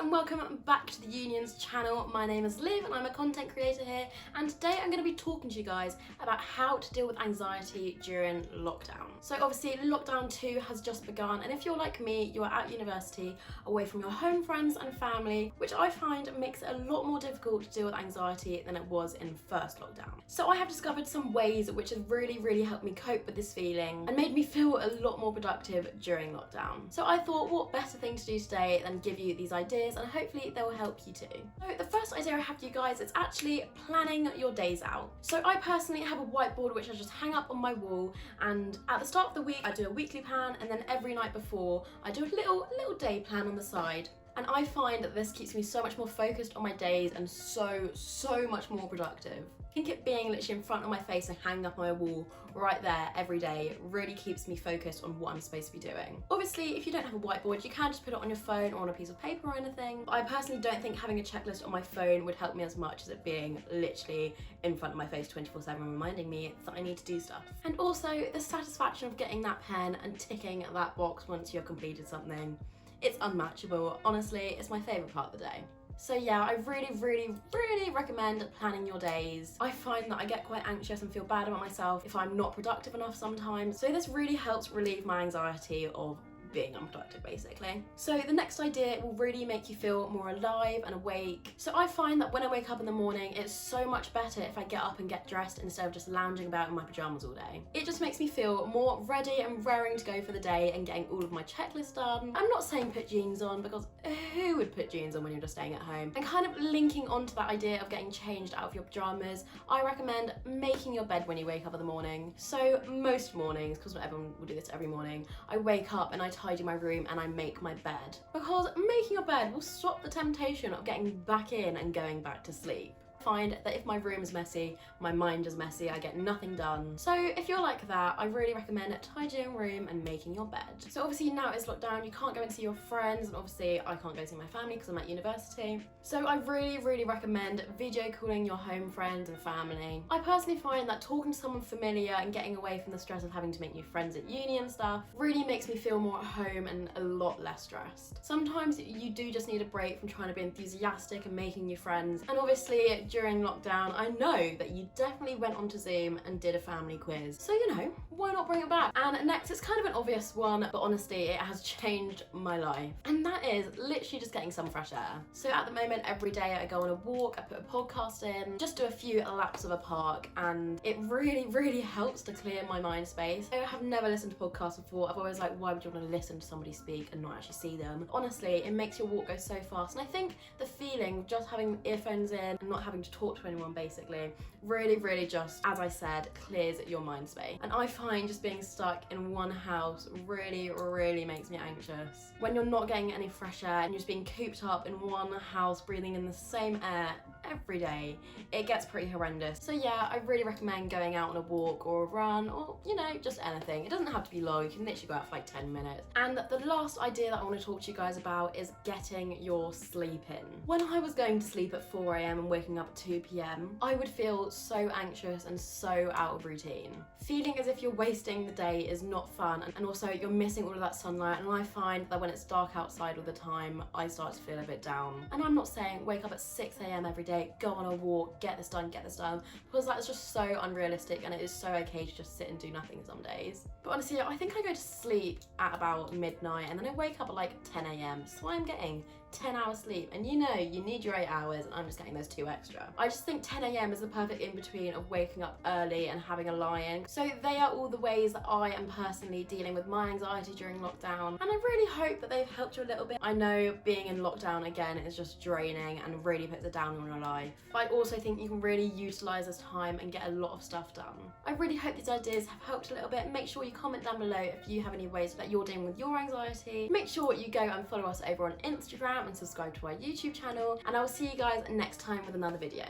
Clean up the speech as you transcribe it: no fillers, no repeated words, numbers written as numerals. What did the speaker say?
and welcome back to the Union's channel. My name is Liv and I'm a content creator here, and today I'm going to be talking to you guys about how to deal with anxiety during lockdown. So obviously lockdown 2 has just begun, and if you're like me, you are at university away from your home friends and family, which I find makes it a lot more difficult to deal with anxiety than it was in first lockdown. So I have discovered some ways which have really helped me cope with this feeling and made me feel a lot more productive during lockdown. So I thought, what better thing to do today than give you these ideas, and hopefully they will help you too. So the first idea I have for you guys is actually planning your days out. So I personally have a whiteboard which I just hang up on my wall, and at the start of the week I do a weekly plan, and then every night before I do a little day plan on the side. And I find that this keeps me so much more focused on my days and so much more productive. I think it being literally in front of my face and hanging up on my wall right there every day really keeps me focused on what I'm supposed to be doing. Obviously, if you don't have a whiteboard, you can just put it on your phone or on a piece of paper or anything. But I personally don't think having a checklist on my phone would help me as much as it being literally in front of my face 24/7, reminding me that I need to do stuff. And also the satisfaction of getting that pen and ticking that box once you've completed something. It's unmatchable. Honestly, it's my favourite part of the day. So yeah, I really recommend planning your days. I find that I get quite anxious and feel bad about myself if I'm not productive enough sometimes. So this really helps relieve my anxiety of being unproductive, basically. So the next idea will really make you feel more alive and awake. So I find that when I wake up in the morning, it's so much better if I get up and get dressed instead of just lounging about in my pajamas all day. It just makes me feel more ready and raring to go for the day and getting all of my checklist done. I'm not saying put jeans on, because who would put jeans on when you're just staying at home? And kind of linking onto that idea of getting changed out of your pajamas, I recommend making your bed when you wake up in the morning. So most mornings, because not everyone will do this every morning, I wake up and I tidy my room and I make my bed, because making your bed will stop the temptation of getting back in and going back to sleep. Find that if my room is messy, my mind is messy, I get nothing done. So if you're like that, I really recommend tidying your room and making your bed. So obviously now it's locked down, you can't go and see your friends, and obviously I can't go see my family because I'm at university. So I really recommend video calling your home friends and family. I personally find that talking to someone familiar and getting away from the stress of having to make new friends at uni and stuff really makes me feel more at home and a lot less stressed. Sometimes you do just need a break from trying to be enthusiastic and making new friends, and obviously during lockdown, I know that you definitely went onto Zoom and did a family quiz. So, you know, why not bring it back? And next, it's kind of an obvious one, but honestly, it has changed my life. And that is literally just getting some fresh air. So at the moment, every day I go on a walk, I put a podcast in, just do a few laps of a park, and it really helps to clear my mind space. I have never listened to podcasts before. I've always like, why would you want to listen to somebody speak and not actually see them? Honestly, it makes your walk go so fast. And I think the feeling of just having earphones in and not having to talk to anyone basically really just, as I said, clears your mind space. And I find just being stuck in one house really makes me anxious. When you're not getting any fresh air and you're just being cooped up in one house breathing in the same air every day, it gets pretty horrendous. So yeah, I really recommend going out on a walk or a run, or you know, just anything. It doesn't have to be long, you can literally go out for like 10 minutes. And the last idea that I want to talk to you guys about is getting your sleep in. When I was going to sleep at 4 AM and waking up at 2 PM, I would feel so anxious and so out of routine. Feeling as if you're wasting the day is not fun, and also you're missing all of that sunlight, and I find that when it's dark outside all the time, I start to feel a bit down. And I'm not saying wake up at 6 AM every day, go on a walk, get this done, because that is just so unrealistic, and it is so okay to just sit and do nothing some days. But honestly, I think I go to sleep at about midnight and then I wake up at like 10 AM, so I'm getting 10 hours sleep, and you know you need your 8 hours, and I'm just getting those 2 extra. I just think 10 AM is the perfect in-between of waking up early and having a lie-in. So they are all the ways that I am personally dealing with my anxiety during lockdown, and I really hope that they've helped you a little bit. I know being in lockdown again is just draining and really puts a down on your life, but I also think you can really utilise this time and get a lot of stuff done. I really hope these ideas have helped a little bit. Make sure you comment down below if you have any ways that you're dealing with your anxiety. Make sure you go and follow us over on Instagram and subscribe to our YouTube channel, and I will see you guys next time with another video.